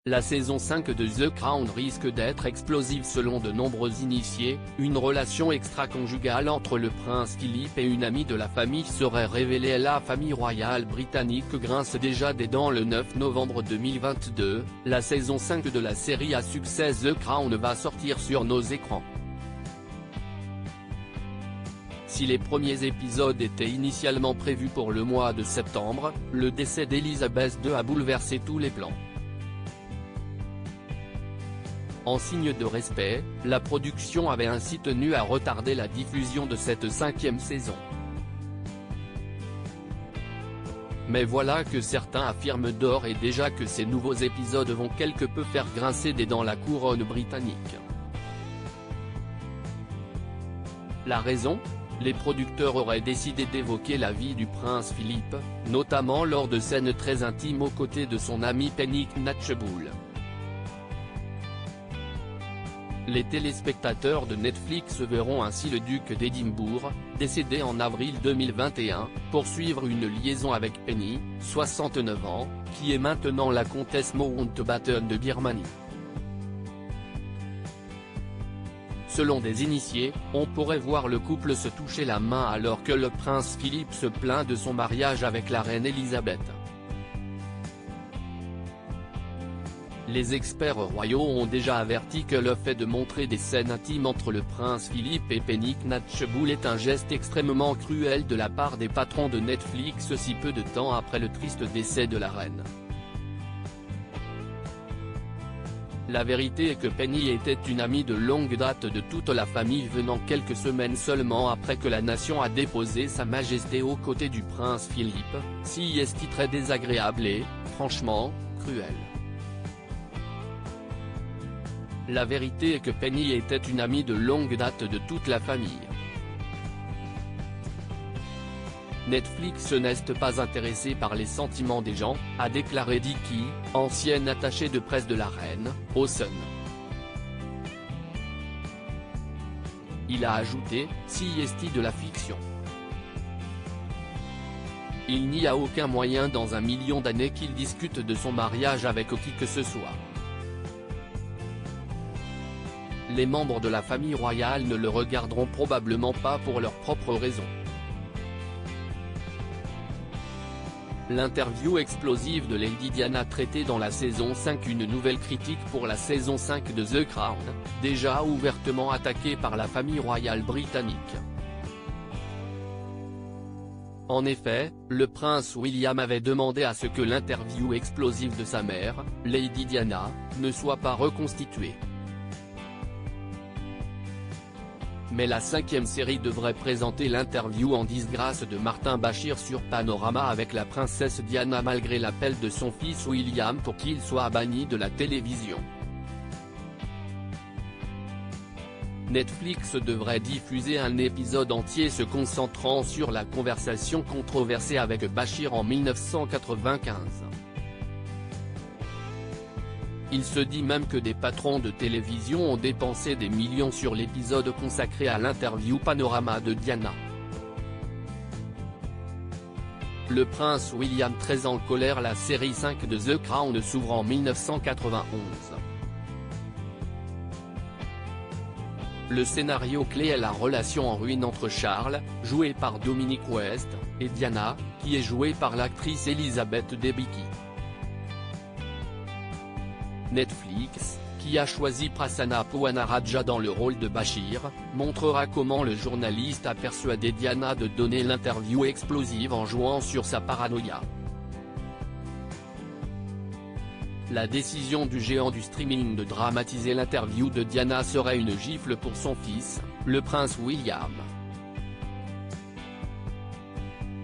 La saison 5 de The Crown risque d'être explosive selon de nombreux initiés. Une relation extra-conjugale entre le prince Philippe et une amie de la famille serait révélée. La famille royale britannique grince déjà des dents. Le 9 novembre 2022, la saison 5 de la série à succès The Crown va sortir sur nos écrans. Si les premiers épisodes étaient initialement prévus pour le mois de septembre, le décès d'Elizabeth II a bouleversé tous les plans. En signe de respect, la production avait ainsi tenu à retarder la diffusion de cette 5e saison. Mais voilà que certains affirment d'ores et déjà que ces nouveaux épisodes vont quelque peu faire grincer des dents la couronne britannique. La raison ? Les producteurs auraient décidé d'évoquer la vie du prince Philippe, notamment lors de scènes très intimes aux côtés de son ami Penny Knatchbull. Les téléspectateurs de Netflix verront ainsi le duc d'Édimbourg, décédé en avril 2021, poursuivre une liaison avec Penny, 69 ans, qui est maintenant la comtesse Mountbatten de Birmanie. Selon des initiés, on pourrait voir le couple se toucher la main alors que le prince Philippe se plaint de son mariage avec la reine Elisabeth. Les experts royaux ont déjà averti que le fait de montrer des scènes intimes entre le prince Philippe et Penny Knatchbull est un geste extrêmement cruel de la part des patrons de Netflix si peu de temps après le triste décès de la reine. La vérité est que Penny était une amie de longue date de toute la famille, venant quelques semaines seulement après que la nation a déposé Sa Majesté aux côtés du prince Philippe, si est très désagréable et, franchement, cruel. La vérité est que Penny était une amie de longue date de toute la famille. Netflix n'est pas intéressé par les sentiments des gens, a déclaré Dicky, ancienne attachée de presse de la reine, au Sun. Il a ajouté, si est de la fiction. Il n'y a aucun moyen dans 1 million d'années qu'il discute de son mariage avec qui que ce soit. Les membres de la famille royale ne le regarderont probablement pas pour leurs propres raisons. L'interview explosive de Lady Diana traitée dans la saison 5. Une nouvelle critique pour la saison 5 de The Crown, déjà ouvertement attaquée par la famille royale britannique. En effet, le prince William avait demandé à ce que l'interview explosive de sa mère, Lady Diana, ne soit pas reconstituée. Mais la 5e série devrait présenter l'interview en disgrâce de Martin Bashir sur Panorama avec la princesse Diana malgré l'appel de son fils William pour qu'il soit banni de la télévision. Netflix devrait diffuser un épisode entier se concentrant sur la conversation controversée avec Bashir en 1995. Il se dit même que des patrons de télévision ont dépensé des millions sur l'épisode consacré à l'interview Panorama de Diana. Le prince William très en colère. La série 5 de The Crown s'ouvre en 1991. Le scénario clé est la relation en ruine entre Charles, joué par Dominic West, et Diana, qui est jouée par l'actrice Elizabeth Debicki. Netflix, qui a choisi Prasanna Puwanarajah dans le rôle de Bashir, montrera comment le journaliste a persuadé Diana de donner l'interview explosive en jouant sur sa paranoïa. La décision du géant du streaming de dramatiser l'interview de Diana serait une gifle pour son fils, le prince William.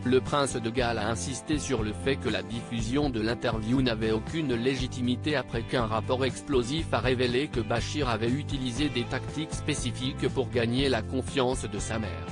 Le prince de Galles a insisté sur le fait que la diffusion de l'interview n'avait aucune légitimité après qu'un rapport explosif a révélé que Bashir avait utilisé des tactiques spécifiques pour gagner la confiance de sa mère.